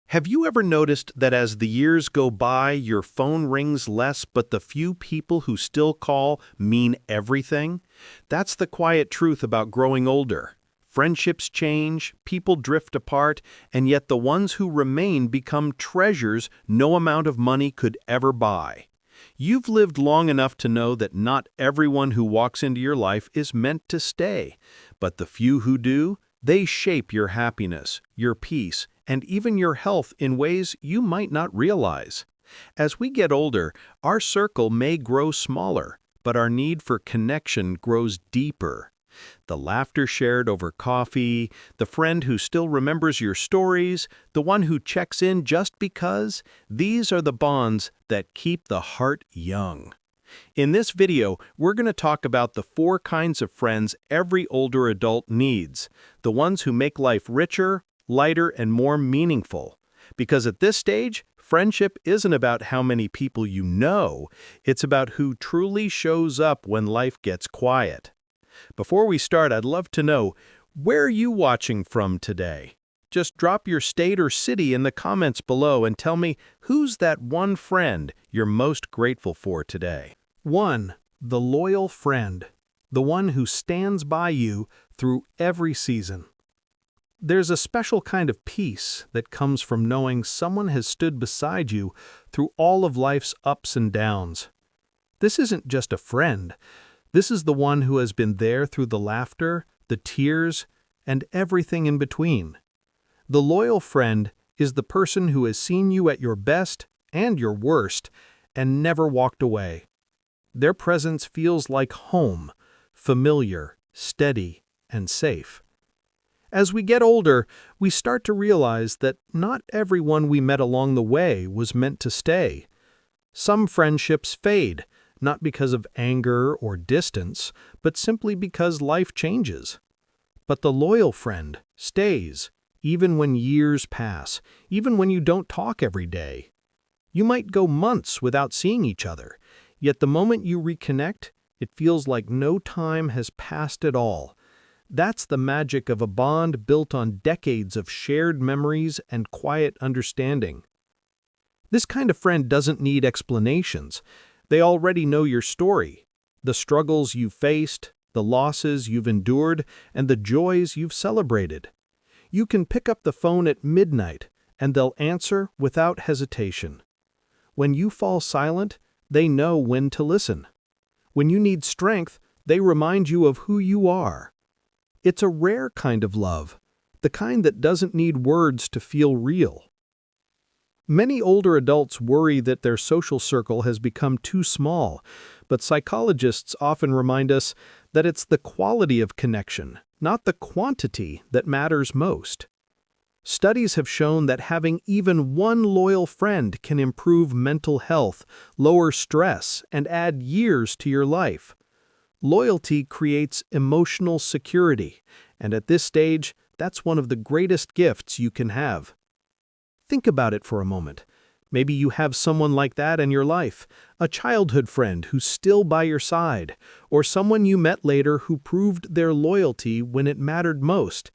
Have you ever noticed that as the years go by, your phone rings less, but the few people who still call mean everything? That's the quiet truth about growing older. Friendships change, people drift apart, and yet the ones who remain become treasures no amount of money could ever buy. You've lived long enough to know that not everyone who walks into your life is meant to stay, but the few who do, they shape your happiness, your peace, and even your health in ways you might not realize. As we get older, our circle may grow smaller, but our need for connection grows deeper. The laughter shared over coffee, the friend who still remembers your stories, the one who checks in just because, these are the bonds that keep the heart young. In this video, we're going to talk about the 4 kinds of friends every older adult needs, the ones who make life richer, lighter, and more meaningful. Because at this stage, friendship isn't about how many people you know, it's about who truly shows up when life gets quiet. Before we start, I'd love to know, where are you watching from today? Just drop your state or city in the comments below and tell me who's that one friend you're most grateful for today. 1. The loyal friend, the one who stands by you through every season. There's a special kind of peace that comes from knowing someone has stood beside you through all of life's ups and downs. This isn't just a friend. This is the one who has been there through the laughter, the tears, and everything in between. The loyal friend is the person who has seen you at your best and your worst and never walked away. Their presence feels like home, familiar, steady, and safe. As we get older, we start to realize that not everyone we met along the way was meant to stay. Some friendships fade, not because of anger or distance, but simply because life changes. But the loyal friend stays, even when years pass, even when you don't talk every day. You might go months without seeing each other, yet the moment you reconnect, it feels like no time has passed at all. That's the magic of a bond built on decades of shared memories and quiet understanding. This kind of friend doesn't need explanations. They already know your story, the struggles you've faced, the losses you've endured, and the joys you've celebrated. You can pick up the phone at midnight, and they'll answer without hesitation. When you fall silent, they know when to listen. When you need strength, they remind you of who you are. It's a rare kind of love, the kind that doesn't need words to feel real. Many older adults worry that their social circle has become too small, but psychologists often remind us that it's the quality of connection, not the quantity, that matters most. Studies have shown that having even one loyal friend can improve mental health, lower stress, and add years to your life. Loyalty creates emotional security, and at this stage, that's one of the greatest gifts you can have. Think about it for a moment. Maybe you have someone like that in your life, a childhood friend who's still by your side, or someone you met later who proved their loyalty when it mattered most.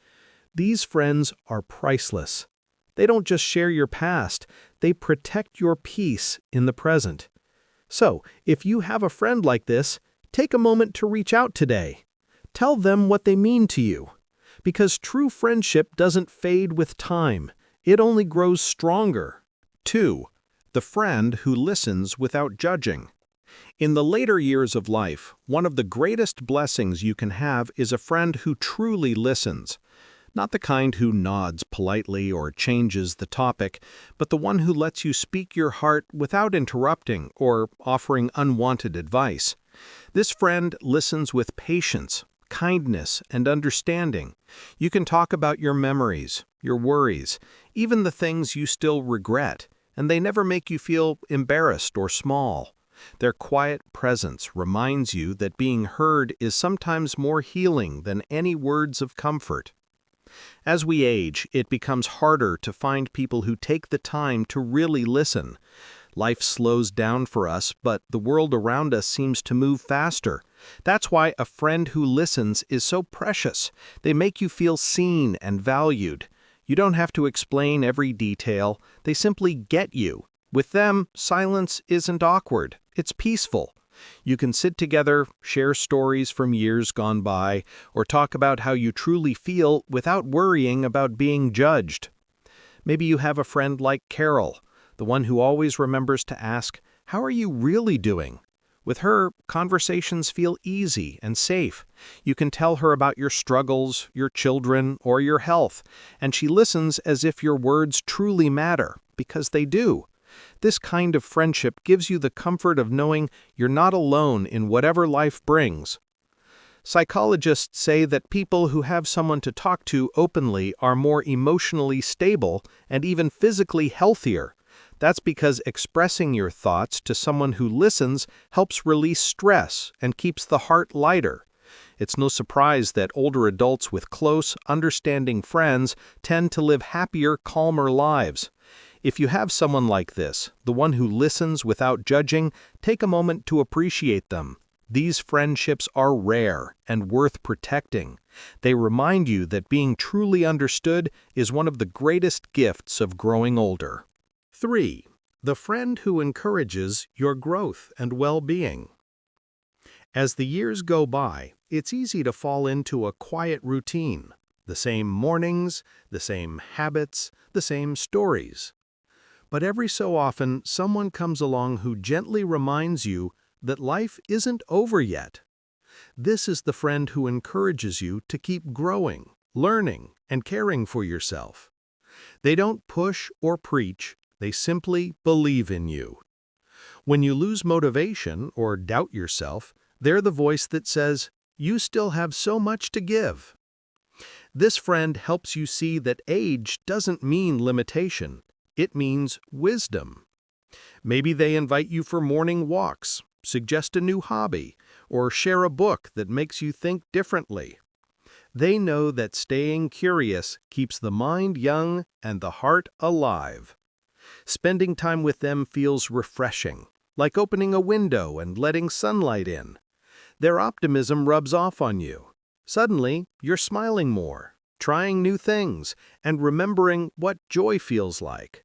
These friends are priceless. They don't just share your past, they protect your peace in the present. So, if you have a friend like this, take a moment to reach out today. Tell them what they mean to you. Because true friendship doesn't fade with time. It only grows stronger. 2. The friend who listens without judging. In the later years of life, one of the greatest blessings you can have is a friend who truly listens. Not the kind who nods politely or changes the topic, but the one who lets you speak your heart without interrupting or offering unwanted advice. This friend listens with patience, kindness, and understanding. You can talk about your memories, your worries, even the things you still regret, and they never make you feel embarrassed or small. Their quiet presence reminds you that being heard is sometimes more healing than any words of comfort. As we age, it becomes harder to find people who take the time to really listen. Life slows down for us, but the world around us seems to move faster. That's why a friend who listens is so precious. They make you feel seen and valued. You don't have to explain every detail. They simply get you. With them, silence isn't awkward. It's peaceful. You can sit together, share stories from years gone by, or talk about how you truly feel without worrying about being judged. Maybe you have a friend like Carol, the one who always remembers to ask, "How are you really doing?" With her, conversations feel easy and safe. You can tell her about your struggles, your children, or your health, and she listens as if your words truly matter, because they do. This kind of friendship gives you the comfort of knowing you're not alone in whatever life brings. Psychologists say that people who have someone to talk to openly are more emotionally stable and even physically healthier. That's because expressing your thoughts to someone who listens helps release stress and keeps the heart lighter. It's no surprise that older adults with close, understanding friends tend to live happier, calmer lives. If you have someone like this, the one who listens without judging, take a moment to appreciate them. These friendships are rare and worth protecting. They remind you that being truly understood is one of the greatest gifts of growing older. 3. The friend who encourages your growth and well-being. As the years go by, it's easy to fall into a quiet routine. The same mornings, the same habits, the same stories. But every so often, someone comes along who gently reminds you that life isn't over yet. This is the friend who encourages you to keep growing, learning, and caring for yourself. They don't push or preach, they simply believe in you. When you lose motivation or doubt yourself, they're the voice that says, "You still have so much to give." This friend helps you see that age doesn't mean limitation. It means wisdom. Maybe they invite you for morning walks, suggest a new hobby, or share a book that makes you think differently. They know that staying curious keeps the mind young and the heart alive. Spending time with them feels refreshing, like opening a window and letting sunlight in. Their optimism rubs off on you. Suddenly, you're smiling more, trying new things, and remembering what joy feels like.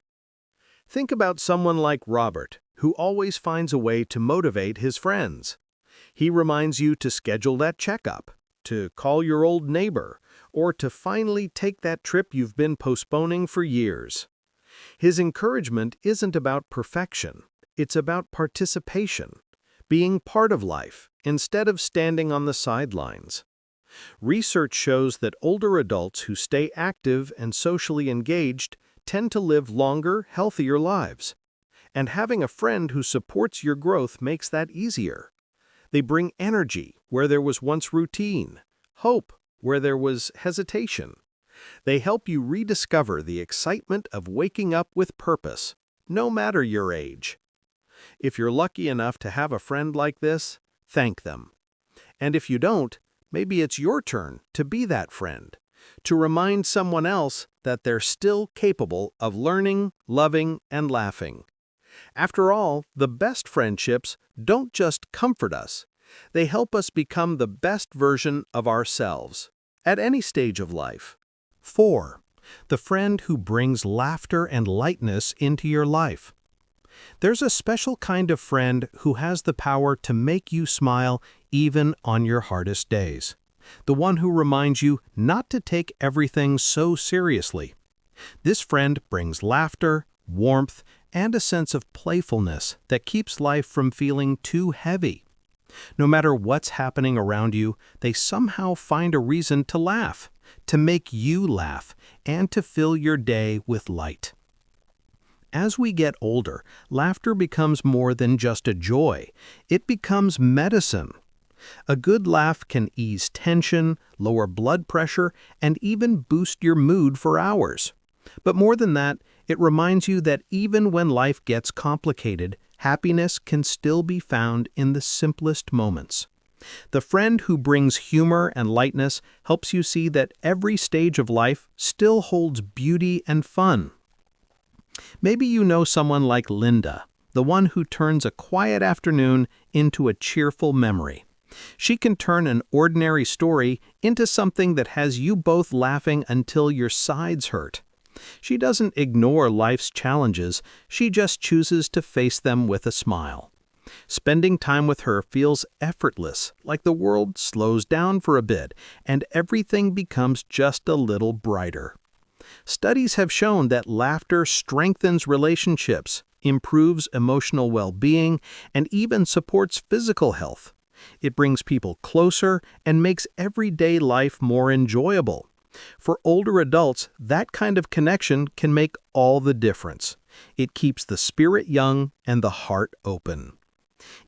Think about someone like Robert, who always finds a way to motivate his friends. He reminds you to schedule that checkup, to call your old neighbor, or to finally take that trip you've been postponing for years. His encouragement isn't about perfection, it's about participation, being part of life instead of standing on the sidelines. Research shows that older adults who stay active and socially engaged tend to live longer, healthier lives. And having a friend who supports your growth makes that easier. They bring energy where there was once routine, hope where there was hesitation. They help you rediscover the excitement of waking up with purpose, no matter your age. If you're lucky enough to have a friend like this, thank them. And if you don't, maybe it's your turn to be that friend, to remind someone else that they're still capable of learning, loving, and laughing. After all, the best friendships don't just comfort us, they help us become the best version of ourselves, at any stage of life. 4. The friend who brings laughter and lightness into your life. There's a special kind of friend who has the power to make you smile even on your hardest days. The one who reminds you not to take everything so seriously. This friend brings laughter, warmth, and a sense of playfulness that keeps life from feeling too heavy. No matter what's happening around you, they somehow find a reason to laugh, to make you laugh, and to fill your day with light. As we get older, laughter becomes more than just a joy. It becomes medicine. A good laugh can ease tension, lower blood pressure, and even boost your mood for hours. But more than that, it reminds you that even when life gets complicated, happiness can still be found in the simplest moments. The friend who brings humor and lightness helps you see that every stage of life still holds beauty and fun. Maybe you know someone like Linda, the one who turns a quiet afternoon into a cheerful memory. She can turn an ordinary story into something that has you both laughing until your sides hurt. She doesn't ignore life's challenges, she just chooses to face them with a smile. Spending time with her feels effortless, like the world slows down for a bit and everything becomes just a little brighter. Studies have shown that laughter strengthens relationships, improves emotional well-being, and even supports physical health. It brings people closer and makes everyday life more enjoyable. For older adults, that kind of connection can make all the difference. It keeps the spirit young and the heart open.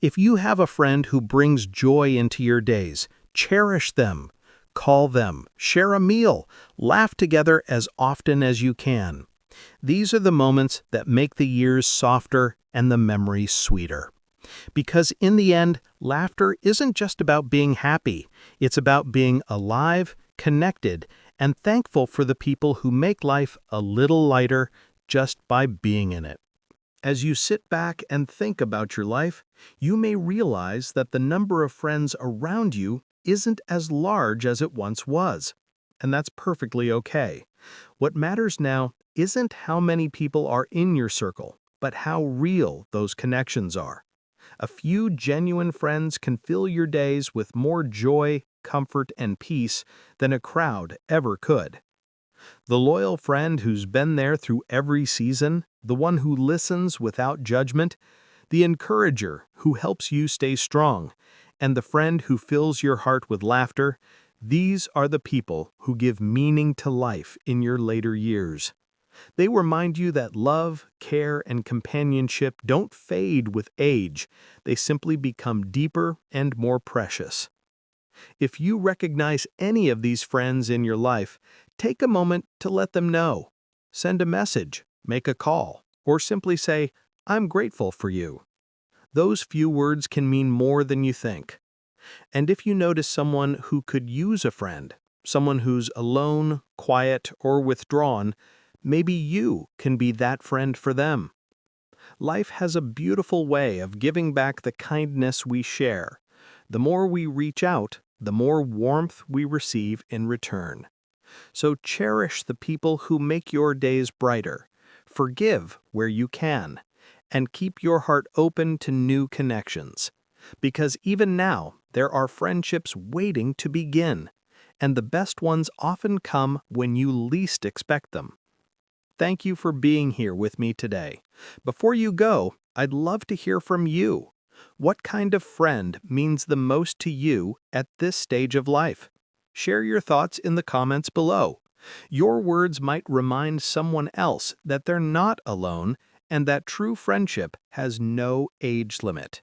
If you have a friend who brings joy into your days, cherish them. Call them, share a meal, laugh together as often as you can. These are the moments that make the years softer and the memories sweeter. Because in the end, laughter isn't just about being happy. It's about being alive, connected, and thankful for the people who make life a little lighter just by being in it. As you sit back and think about your life, you may realize that the number of friends around you isn't as large as it once was. And that's perfectly okay. What matters now isn't how many people are in your circle, but how real those connections are. A few genuine friends can fill your days with more joy, comfort, and peace than a crowd ever could. The loyal friend who's been there through every season, the one who listens without judgment, the encourager who helps you stay strong, and the friend who fills your heart with laughter, these are the people who give meaning to life in your later years. They remind you that love, care, and companionship don't fade with age, they simply become deeper and more precious. If you recognize any of these friends in your life, take a moment to let them know. Send a message, make a call, or simply say, "I'm grateful for you." Those few words can mean more than you think. And if you notice someone who could use a friend, someone who's alone, quiet, or withdrawn, maybe you can be that friend for them. Life has a beautiful way of giving back the kindness we share. The more we reach out, the more warmth we receive in return. So cherish the people who make your days brighter. Forgive where you can, and keep your heart open to new connections. Because even now, there are friendships waiting to begin, and the best ones often come when you least expect them. Thank you for being here with me today. Before you go, I'd love to hear from you. What kind of friend means the most to you at this stage of life? Share your thoughts in the comments below. Your words might remind someone else that they're not alone and that true friendship has no age limit.